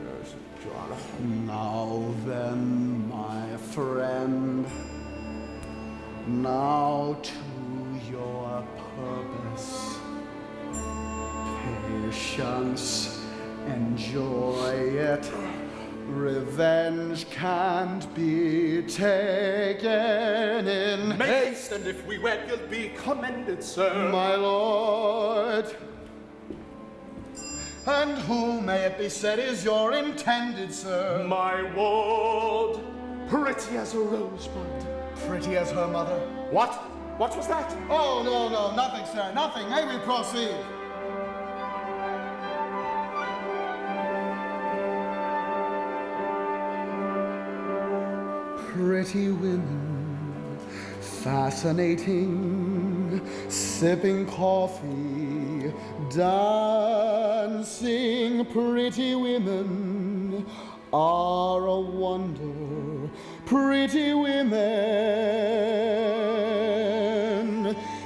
Yes, John. Now then, my friend, now to your purpose. Patience, enjoy it. Revenge can't be taken in haste, and if we wed, you'll be commended, sir. My lord. And who, may it be said, is your intended, sir? My ward, pretty as a rosebud. Pretty as her mother. What? What was that? Oh, no, nothing, sir, nothing. May we proceed? Pretty women, fascinating, sipping coffee, dancing. Pretty women are a wonder. Pretty women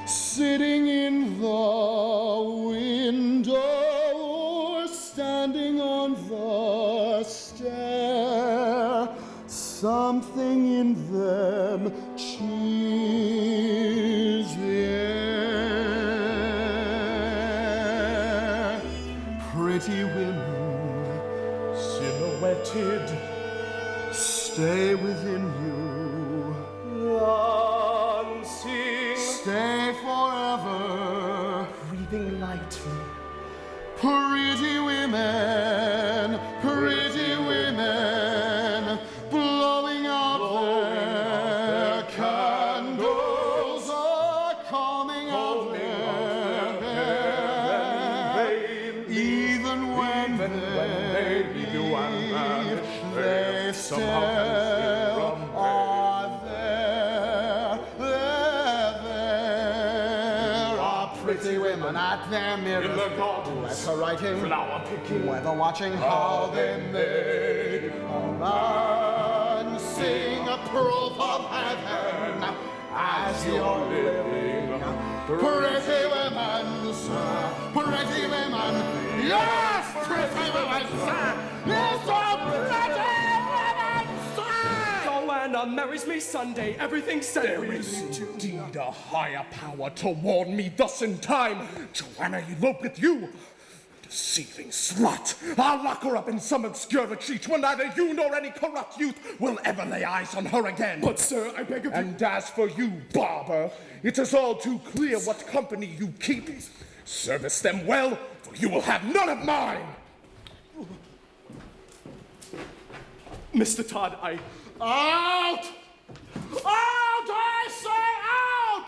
sitting in the window or standing on the stair. Something in them cheers the air. Pretty women, silhouetted, stay within you. Dancing, stay forever, breathing lightly. Pretty women, blowing out their candles, are coming out their hair. Even when they do vanish, they still are there. They're there. Are pretty women at their mirrors, In the gardens, letter writing, flower picking, weather watching, how they make a man sing a proof of heaven as you're living. Pretty women, sir, pretty women, yes, pretty women, sir, yes, so pretty women, sir. Joanna marries me Sunday, everything's set. There is indeed a higher power to warn me thus in time. Joanna elope with you. Deceiving slut! I'll lock her up in some obscure retreat where neither you nor any corrupt youth will ever lay eyes on her again. But sir, I beg of you. And as for you, Barber, it is all too clear what company you keep. Service them well, for you will have none of mine! Mr. Todd, Out! Out, I say out!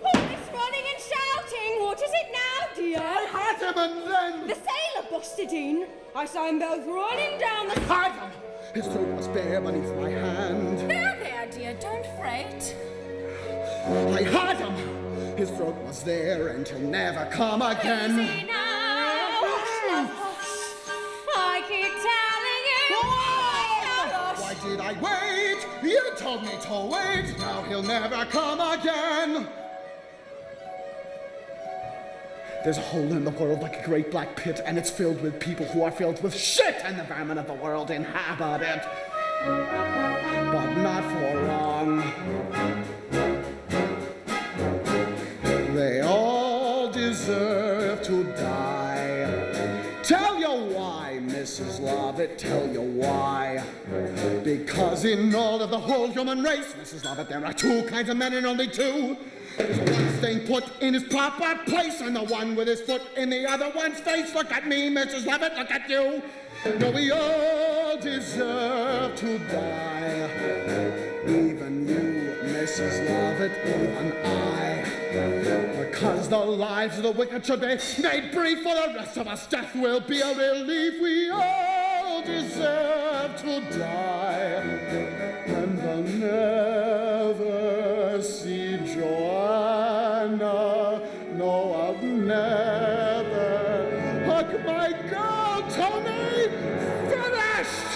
All this running and shouting, what is it now, dear? I had him and then... The sailor busted in. I saw him both running down the... Had him! His throat was bare beneath my hand. There, dear, don't fret. I had him! His throat was there and he'll never come again. Easy now. I keep telling you. Why did I wait? You told me to wait. Now he'll never come again. There's a hole in the world like a great black pit, and it's filled with people who are filled with shit, and the vermin of the world inhabit it. But not for long. They all deserve to die. Tell you why, Mrs. Lovett, tell you why. Because in all of the whole human race, Mrs. Lovett, there are two kinds of men and only two. There's one staying put in his proper place and the one with his foot in the other one's face. Look at me, Mrs. Lovett, look at you. No, we all deserve to die. Even you, Mrs. Lovett, even I. Because the lives of the wicked should be made brief, for the rest of us death will be a relief. We all deserve to die. And I'll never see Joanna. No, I'll never hug my girl, Tony. Finished!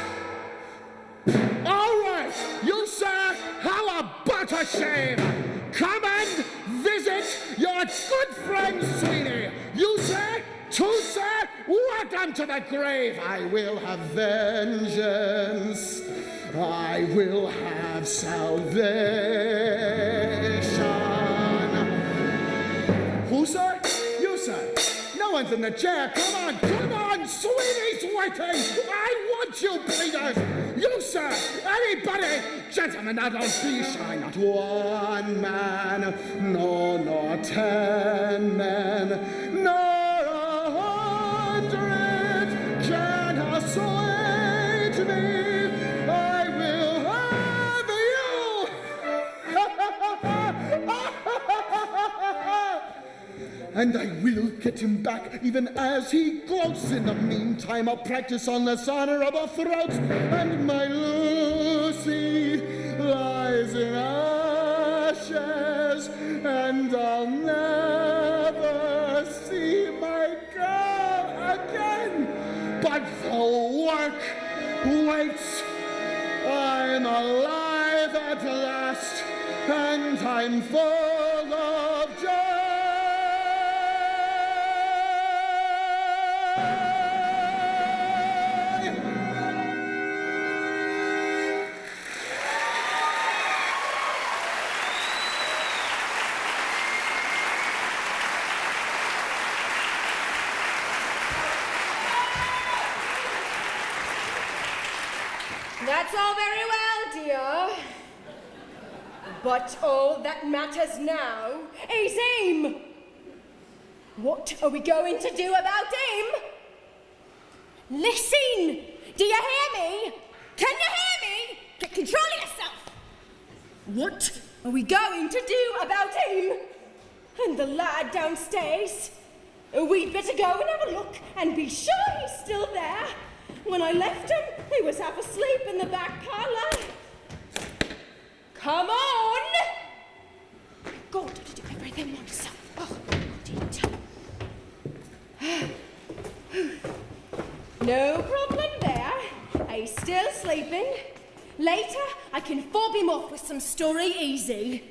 All right, you sir, how about a shave? Come and visit your good friend Sweeney. You back unto the grave. I will have vengeance. I will have salvation. Who, sir? You, sir. No one's in the chair. Come on, Sweeney's waiting. I want you, bleeders. You, sir. Anybody. Gentlemen, now don't be shy. Not one man, no, nor 10 men, nor 100 can assuage me. I will have you. And I will get him back, even as he gloats. In the meantime, I'll practice on this honorable throat. And my Lucy lies in ashes, and I'll never see my girl again. But the work waits. I'm alive at last, and I'm full of joy. That's all very well, dear. But all that matters now is him. What are we going to do about him? Listen! Do you hear me? Can you hear me? Control yourself! What are we going to do about him? And the lad downstairs? We'd better go and have a look and be sure he's still there. When I left him, he was half asleep in the back parlour. Come on! God, did you everything once? Oh, no problem there. He's still sleeping. Later, I can fob him off with some story easy.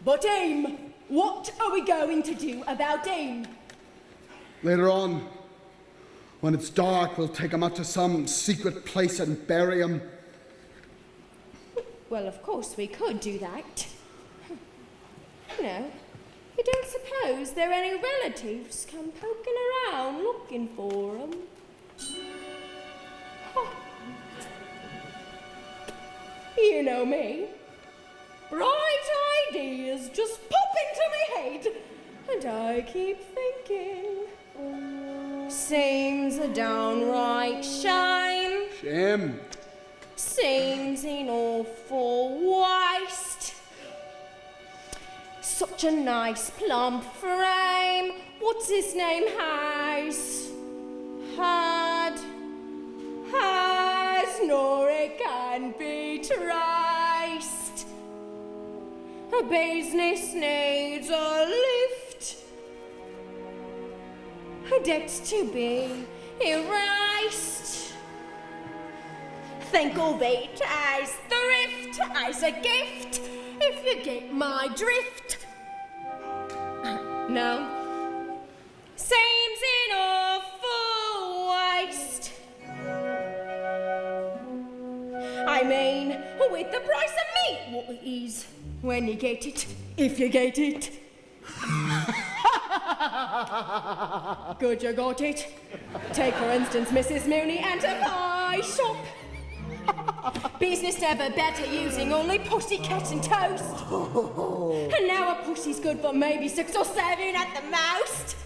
But Aim, what are we going to do about Aim? Later on, when it's dark, we'll take him up to some secret place and bury him. Well, of course we could do that. No, you don't suppose there are any relatives come poking around looking for him? Huh. You know me. Bright ideas just pop into my head, and I keep thinking. Seems a downright shame. Shame. Seems an awful waste. Such a nice plump frame. What's his name has? Nor it can be traced. A business needs a lift. A debt's to be erased. Think of it as thrift, as a gift, if you get my drift. No. Seems an awful waste. I mean, with the price of meat, what it is, when you get it, if you get it. Good, you got it. Take, for instance, Mrs. Mooney and her pie shop. Business never better using only pussycat and toast. And now a pussy's good for maybe 6 or 7 at the most.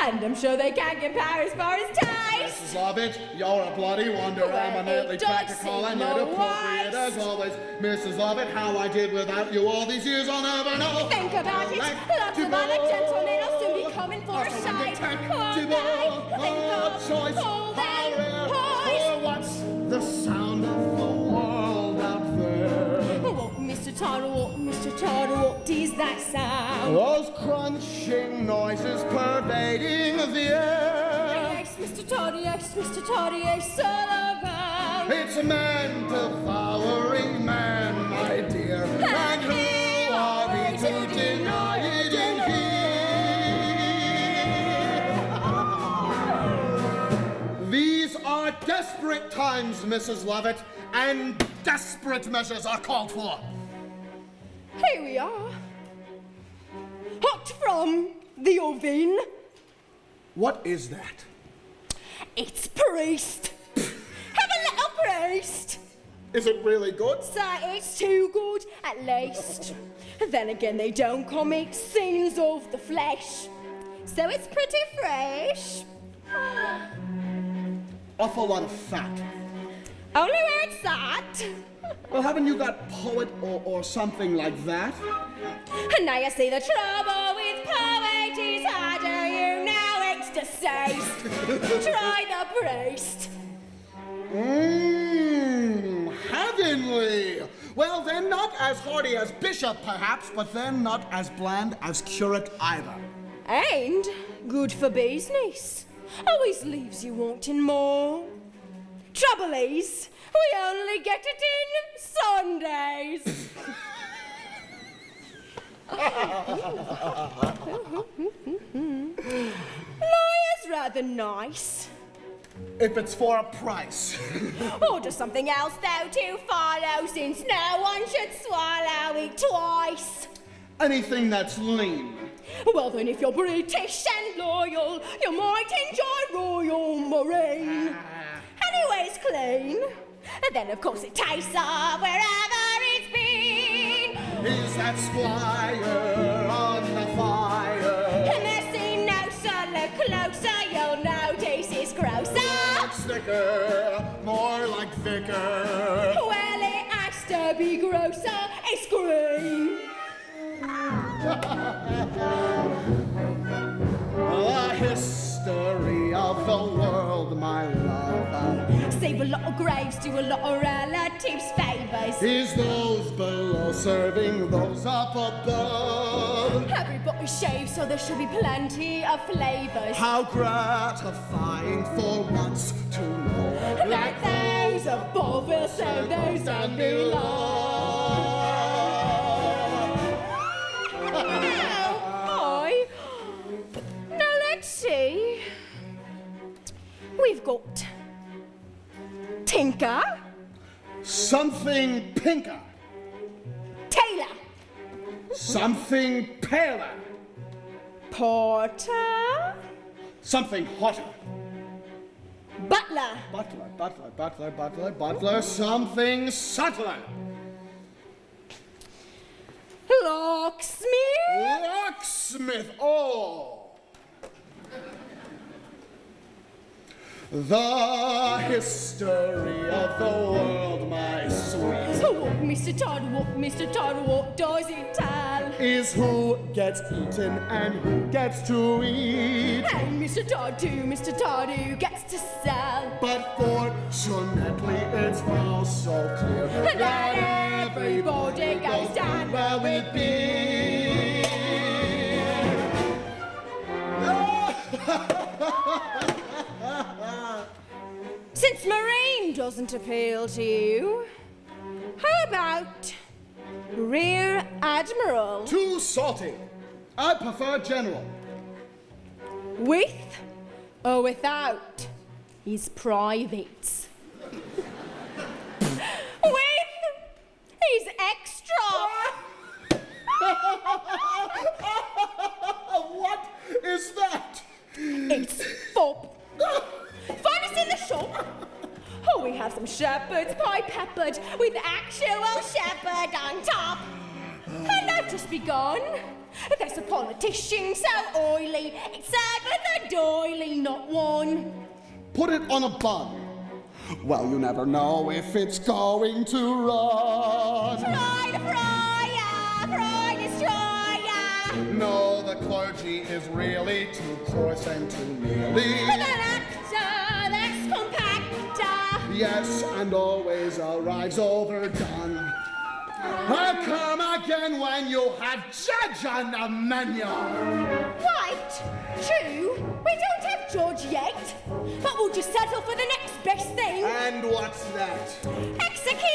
And I'm sure they can't compare as far as taste. Mrs. Lovett, you're a bloody wonder, Well, eminently it does practical and seem yet a appropriate as waste. always. Mrs. Lovett, how I did without you all these years I'll never know. Think about it. Lots of other gentlemen will soon be coming for a shine. Think of choice. all How them rare, boys. for what's the sound of the world out there? What, Mr. Todd, what is that sound? Those crunching noises pervading the air. Yes, Mr. Toddy, yes, all around. It's a man devouring man, my dear. And who are we to deny it in here? Desperate times, Mrs. Lovett, and desperate measures are called for. Here we are. Hot from the oven. What is that? It's priest. Have a little priest. Is it really good? So it's too good, at least. Then again, they don't comic scenes of the flesh. So it's pretty fresh. Awful lot of fat. Only where it's at. Well, haven't you got poet or something like that? And now you see the trouble with poet is harder, you know ecstasies. Try the priest. Heavenly! Well, then not as hearty as bishop, perhaps, but then not as bland as curate either. And good for business. Always leaves you wanting more. Trouble is, we only get it in Sundays. Lawyer's rather nice. If it's for a price. Order something else though to follow, since no one should swallow it twice. Anything that's lean. Well then, if you're British and loyal, you might enjoy Royal Marine. Anyways, clean. And then of course it tastes of wherever it's been. Is that squire on the fire? And there's seen no sun, look closer, you'll notice it's grosser. It's thicker, more like vicar. Well, it has to be grosser, it's green. The history of the world, my love. Save a lot of graves, do a lot of relatives' favours. Is those below serving those up above? Everybody shaves, so there should be plenty of flavours. How gratifying for once to know Like those above will serve those down below. Now let's see. We've got Tinker, something pinker, Taylor, something paler, Porter, something hotter. Butler, Butler, something subtler. Locksmith, Locksmith, oh. The history of the world, my sweet, what Mr. Todd, what does it tell? is who gets eaten and who gets to eat. And Mr. Todd who gets to sell. But fortunately, it's now so clear That everybody goes down where we be. Since Marine doesn't appeal to you, how about Rear Admiral? Too salty. I prefer general. With or without his privates? With his extra. What is that? It's fob. Find us in the shop. Oh, we have some shepherd's pie peppered with actual shepherd on top. And I've just begun. There's a politician so oily, it's served with a doily, not one. Put it on a bun. Well, you never know if it's going to run. Fry the fryer, fry destroyer. No, the clergy is really too coarse and too mealy. An actor that's compactor. Yes, and always arrives overdone. I'll come again when you have judge on the menu. Right, true, we don't have George yet, but we'll just settle for the next best thing. And what's that? Executioner!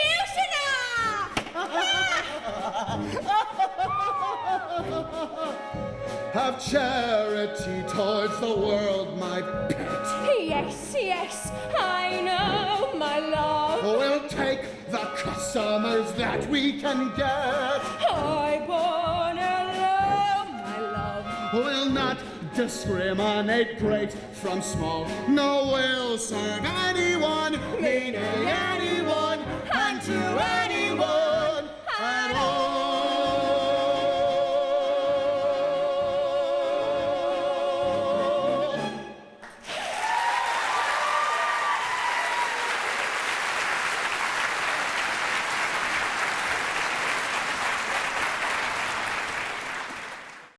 Have charity towards the world, my pet. Yes, yes, I know, my love. We'll take the customers that we can get. I wanna love, my love. We'll not discriminate great from small. No, we'll serve anyone, meaning